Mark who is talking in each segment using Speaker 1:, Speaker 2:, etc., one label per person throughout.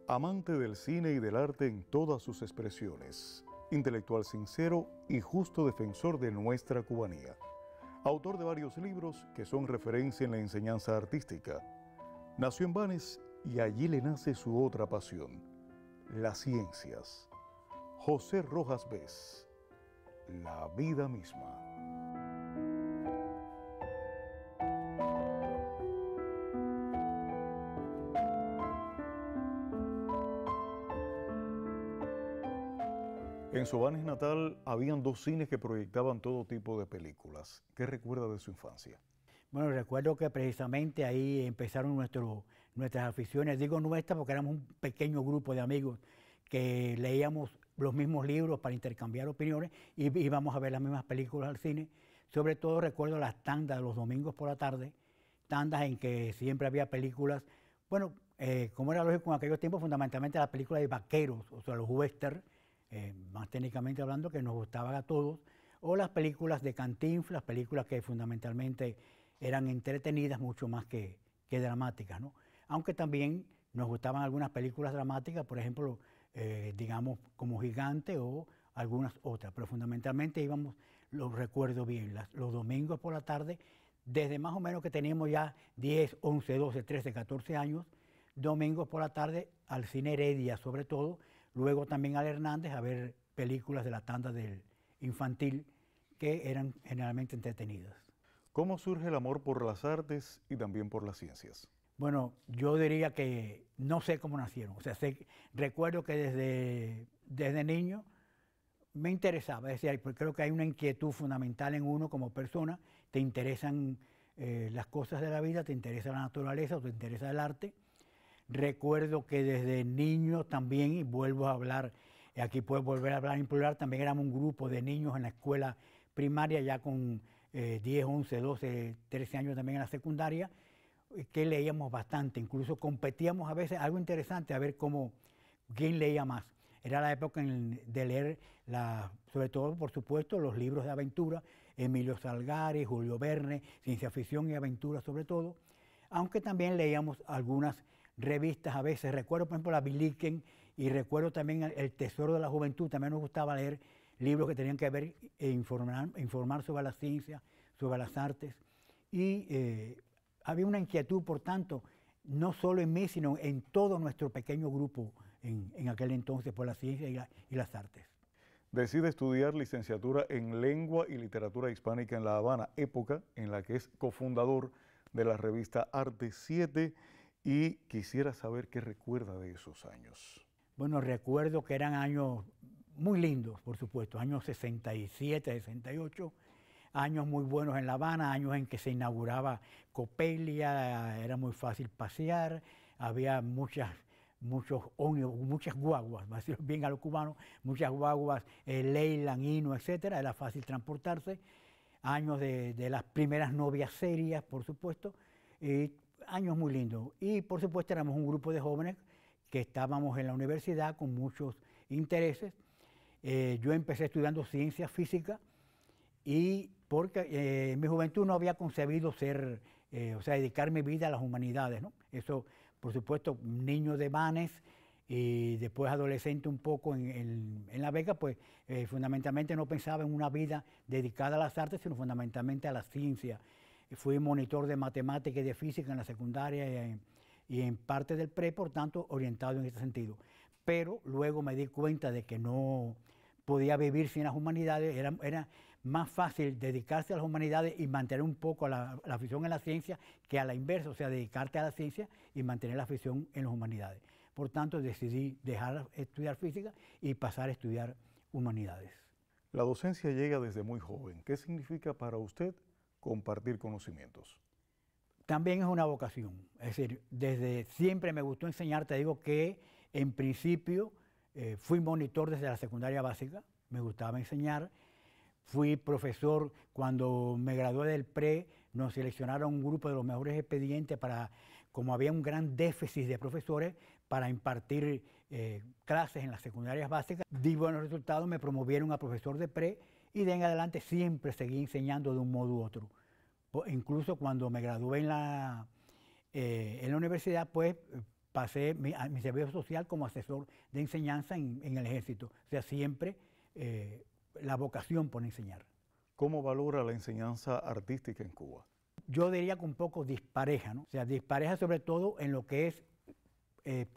Speaker 1: Amante del cine y del arte en todas sus expresiones, intelectual sincero y justo defensor de nuestra cubanía. Autor de varios libros que son referencia en la enseñanza artística. Nació en Banes y allí le nace su otra pasión, las ciencias. José Rojas Bes, la vida misma. En su Banes natal habían dos cines que proyectaban todo tipo de películas. ¿Qué recuerda de su infancia?
Speaker 2: Bueno, recuerdo que precisamente ahí empezaron nuestras aficiones. Digo nuestras porque éramos un pequeño grupo de amigos que leíamos los mismos libros para intercambiar opiniones y íbamos a ver las mismas películas al cine. Sobre todo recuerdo las tandas de los domingos por la tarde, tandas en que siempre había películas. Bueno, como era lógico en aquellos tiempos, fundamentalmente las películas de vaqueros, o sea, los western, más técnicamente hablando, que nos gustaban a todos, o las películas de Cantinflas, películas que fundamentalmente eran entretenidas mucho más que dramáticas, ¿no? Aunque también nos gustaban algunas películas dramáticas, por ejemplo, digamos, como Gigante o algunas otras, pero fundamentalmente íbamos, lo recuerdo bien, los domingos por la tarde, desde más o menos que teníamos ya 10, 11, 12, 13, 14 años, domingos por la tarde al Cine Heredia sobre todo, luego también al Hernández a ver películas de la tanda del infantil que eran generalmente entretenidas.
Speaker 1: ¿Cómo surge el amor por las artes y también por las ciencias?
Speaker 2: Bueno, yo diría que no sé cómo nacieron. O sea, recuerdo que desde niño me interesaba. Es decir, creo que hay una inquietud fundamental en uno como persona. Te interesan las cosas de la vida, te interesa la naturaleza o te interesa el arte. Recuerdo que desde niño también, y vuelvo a hablar, aquí puedo volver a hablar en plural, también éramos un grupo de niños en la escuela primaria, ya con 10, 11, 12, 13 años también en la secundaria, que leíamos bastante, incluso competíamos a veces, algo interesante, a ver quién leía más. Era la época de leer, sobre todo, por supuesto, los libros de aventura, Emilio Salgari, Julio Verne, ciencia ficción y aventura sobre todo, aunque también leíamos algunas revistas a veces. Recuerdo, por ejemplo, la Biliken y recuerdo también El Tesoro de la Juventud. También nos gustaba leer libros que tenían que ver e informar sobre la ciencia, sobre las artes. Y había una inquietud, por tanto, no solo en mí, sino en todo nuestro pequeño grupo en aquel entonces por la ciencia y las artes.
Speaker 1: Decide estudiar licenciatura en Lengua y Literatura Hispánica en La Habana, época en la que es cofundador de la revista Arte 7, y quisiera saber qué recuerda de esos años.
Speaker 2: Bueno, recuerdo que eran años muy lindos, por supuesto, años 67, 68, años muy buenos en La Habana, años en que se inauguraba Copelia, era muy fácil pasear, había muchas guaguas, para decirlo bien a los cubanos, muchas guaguas, Leyland, Hino, etcétera, era fácil transportarse, años de las primeras novias serias, por supuesto, años muy lindos. Y por supuesto éramos un grupo de jóvenes que estábamos en la universidad con muchos intereses. Yo empecé estudiando ciencia física y porque en mi juventud no había concebido dedicar mi vida a las humanidades, ¿no? Eso, por supuesto, niño de Banes y después adolescente un poco en La Vega, pues fundamentalmente no pensaba en una vida dedicada a las artes, sino fundamentalmente a la ciencia. Fui monitor de matemática y de física en la secundaria y en parte del pre, por tanto, orientado en ese sentido. Pero luego me di cuenta de que no podía vivir sin las humanidades, era más fácil dedicarse a las humanidades y mantener un poco la afición en la ciencia que a la inversa, o sea, dedicarte a la ciencia y mantener la afición en las humanidades. Por tanto, decidí dejar de estudiar física y pasar a estudiar humanidades.
Speaker 1: La docencia llega desde muy joven. ¿Qué significa para usted compartir conocimientos?
Speaker 2: También es una vocación, es decir, desde siempre me gustó enseñar. Te digo que en principio fui monitor desde la secundaria básica, me gustaba enseñar, fui profesor cuando me gradué del pre, nos seleccionaron un grupo de los mejores expedientes como había un gran déficit de profesores, para impartir clases en las secundarias básicas. Di buenos resultados, me promovieron a profesor de pre y de en adelante siempre seguí enseñando de un modo u otro. Incluso cuando me gradué en la universidad, pues pasé mi servicio social como asesor de enseñanza en el ejército. O sea, siempre la vocación por enseñar.
Speaker 1: ¿Cómo valora la enseñanza artística en Cuba?
Speaker 2: Yo diría que un poco dispareja, ¿no? O sea, dispareja sobre todo en lo que es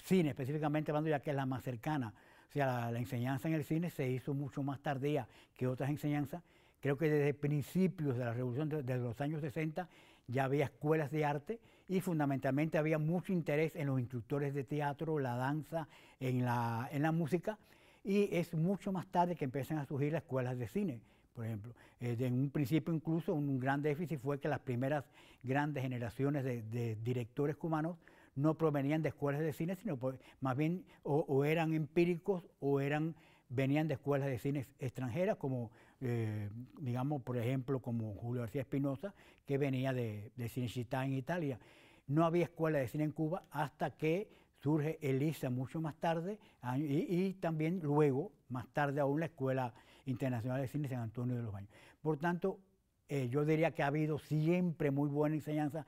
Speaker 2: cine, específicamente hablando ya que es la más cercana. O sea, la enseñanza en el cine se hizo mucho más tardía que otras enseñanzas. Creo que desde principios de la revolución de los años 60 ya había escuelas de arte y fundamentalmente había mucho interés en los instructores de teatro, la danza, en la música, y es mucho más tarde que empiezan a surgir las escuelas de cine, por ejemplo. En un principio incluso un gran déficit fue que las primeras grandes generaciones de directores cubanos no provenían de escuelas de cine, sino más bien o eran empíricos o venían de escuelas de cine extranjeras, como digamos, por ejemplo, como Julio García Espinosa, que venía de Cinecittà en Italia. No había escuela de cine en Cuba hasta que surge ELISA mucho más tarde y también luego, más tarde aún, la Escuela Internacional de Cine San Antonio de los Baños. Por tanto, yo diría que ha habido siempre muy buena enseñanza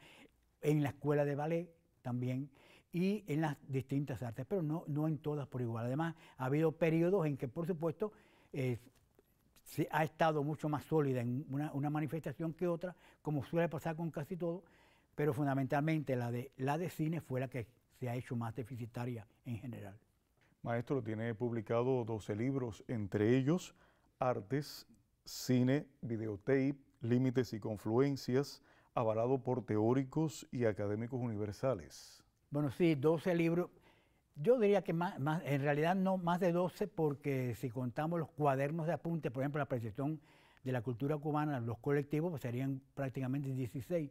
Speaker 2: en la escuela de ballet también y en las distintas artes, pero no en todas por igual. Además, ha habido periodos en que, por supuesto, se ha estado mucho más sólida en una manifestación que otra, como suele pasar con casi todo, pero fundamentalmente la de cine fue la que se ha hecho más deficitaria en general.
Speaker 1: Maestro, tiene publicado 12 libros, entre ellos Artes, Cine, Videotape, Límites y Confluencias, avalado por teóricos y académicos universales.
Speaker 2: Bueno, sí, 12 libros. Yo diría que en realidad no más de 12, porque si contamos los cuadernos de apunte, por ejemplo, la percepción de la cultura cubana, los colectivos, pues serían prácticamente 16.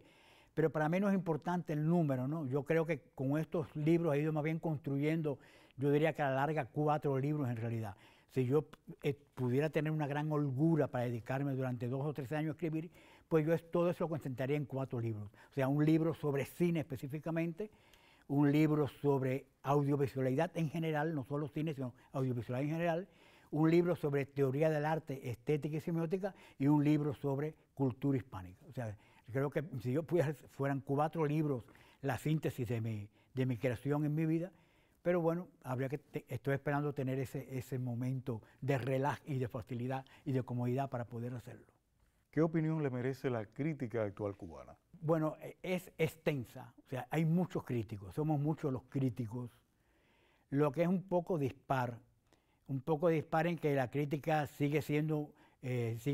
Speaker 2: Pero para mí no es importante el número, ¿no? Yo creo que con estos libros he ido más bien construyendo, yo diría que a la larga 4 libros en realidad. Si yo pudiera tener una gran holgura para dedicarme durante 2 o 3 años a escribir, pues yo todo eso lo concentraría en 4 libros. O sea, un libro sobre cine específicamente, un libro sobre audiovisualidad en general, no solo cine, sino audiovisualidad en general, un libro sobre teoría del arte, estética y semiótica, y un libro sobre cultura hispánica. O sea, creo que si yo pudiera, fueran 4 libros la síntesis de mi creación en mi vida, pero bueno, estoy esperando tener ese momento de relax y de facilidad y de comodidad para poder hacerlo.
Speaker 1: ¿Qué opinión le merece la crítica actual cubana?
Speaker 2: Bueno, es extensa, o sea, hay muchos críticos, somos muchos los críticos, lo que es un poco dispar en que la crítica sigue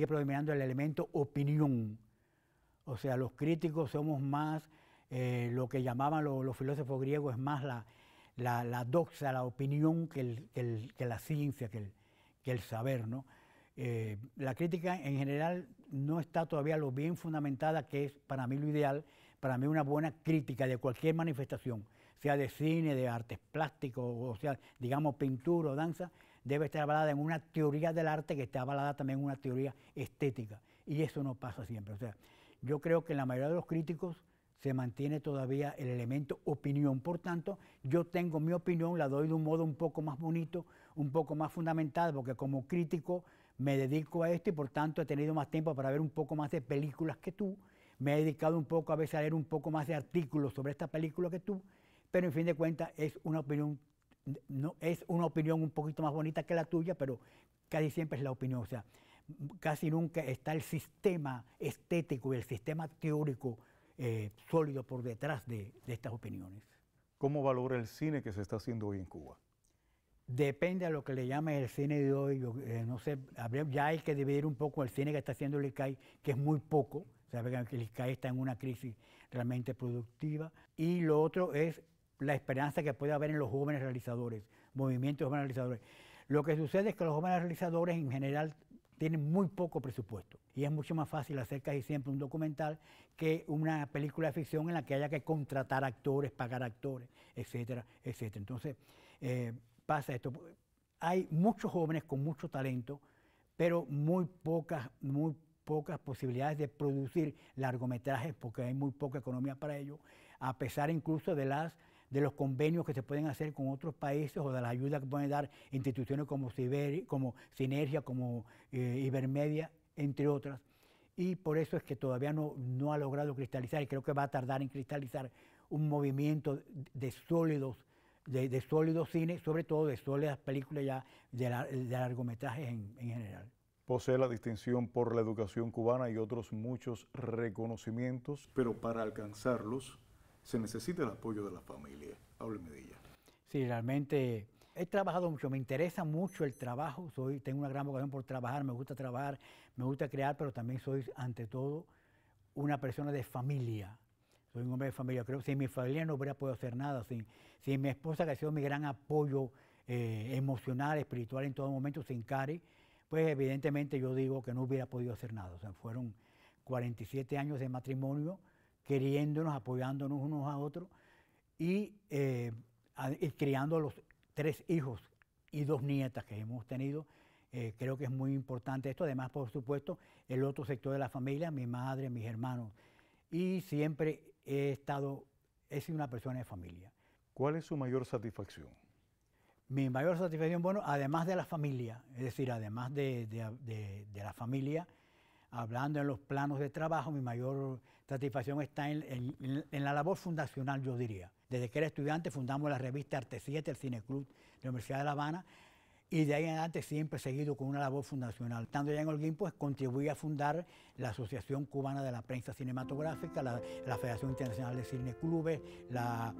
Speaker 2: predominando el elemento opinión. O sea, los críticos somos más, lo que llamaban los filósofos griegos, es más la doxa, la opinión que la ciencia, que el saber, ¿no? La crítica en general no está todavía lo bien fundamentada que es para mí lo ideal, para mí una buena crítica de cualquier manifestación, sea de cine, de artes plásticos, o sea, digamos pintura o danza, debe estar avalada en una teoría del arte que esté avalada también en una teoría estética, y eso no pasa siempre. O sea, yo creo que en la mayoría de los críticos se mantiene todavía el elemento opinión. Por tanto, yo tengo mi opinión, la doy de un modo un poco más bonito, un poco más fundamental, porque como crítico me dedico a esto y por tanto he tenido más tiempo para ver un poco más de películas que tú, me he dedicado un poco a veces a leer un poco más de artículos sobre esta película que tú, pero en fin de cuentas es una opinión, no, es una opinión un poquito más bonita que la tuya, pero casi siempre es la opinión. O sea, casi nunca está el sistema estético y el sistema teórico sólido por detrás de estas opiniones.
Speaker 1: ¿Cómo valora el cine que se está haciendo hoy en Cuba?
Speaker 2: Depende a lo que le llame el cine de hoy. No sé, ya hay que dividir un poco el cine que está haciendo el ICAI, que es muy poco. Sabe que el ICAI está en una crisis realmente productiva. Y lo otro es la esperanza que puede haber en los jóvenes realizadores, movimientos de jóvenes realizadores. Lo que sucede es que los jóvenes realizadores en general tienen muy poco presupuesto y es mucho más fácil hacer casi siempre un documental que una película de ficción en la que haya que contratar actores, pagar actores, etcétera, etcétera. Entonces, pasa esto. Hay muchos jóvenes con mucho talento, pero muy pocas posibilidades de producir largometrajes porque hay muy poca economía para ello, a pesar incluso de los convenios que se pueden hacer con otros países o de la ayuda que pueden dar instituciones como Sinergia, como Ibermedia, entre otras. Y por eso es que todavía no ha logrado cristalizar, y creo que va a tardar en cristalizar un movimiento de sólidos de sólido cine, sobre todo de sólidas películas ya de largometrajes en general.
Speaker 1: Posee la distinción por la educación cubana y otros muchos reconocimientos, pero para alcanzarlos se necesita el apoyo de la familia. Hábleme de ella.
Speaker 2: Sí, realmente he trabajado mucho, me interesa mucho el trabajo, tengo una gran vocación por trabajar, me gusta crear, pero también soy ante todo una persona de familia. Soy un hombre de familia. Creo que sin mi familia no hubiera podido hacer nada. Sin mi esposa, que ha sido mi gran apoyo emocional, espiritual en todo momento, sin Cari, pues evidentemente yo digo que no hubiera podido hacer nada. O sea, fueron 47 años de matrimonio, queriéndonos, apoyándonos unos a otros y criando a los 3 hijos y 2 nietas que hemos tenido. Creo que es muy importante esto. Además, por supuesto, el otro sector de la familia, mi madre, mis hermanos. Y siempre he sido una persona de familia.
Speaker 1: ¿Cuál es su mayor satisfacción?
Speaker 2: Mi mayor satisfacción, bueno, además de la familia, es decir, además de la familia, hablando en los planos de trabajo, mi mayor satisfacción está en la labor fundacional, yo diría. Desde que era estudiante fundamos la revista Arte 7, el Cineclub de la Universidad de La Habana, y de ahí en adelante siempre he seguido con una labor fundacional. Estando ya en Holguín, pues contribuí a fundar la Asociación Cubana de la Prensa Cinematográfica, la Federación Internacional de Cineclubes, la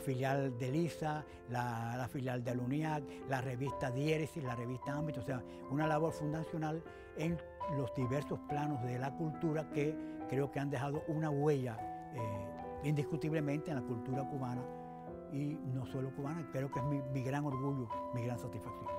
Speaker 2: filial de LISA, la filial de UNIAC, la revista Diéresis, la revista Ámbito, o sea, una labor fundacional en los diversos planos de la cultura que creo que han dejado una huella indiscutiblemente en la cultura cubana y no solo cubana, creo que es mi gran orgullo, mi gran satisfacción.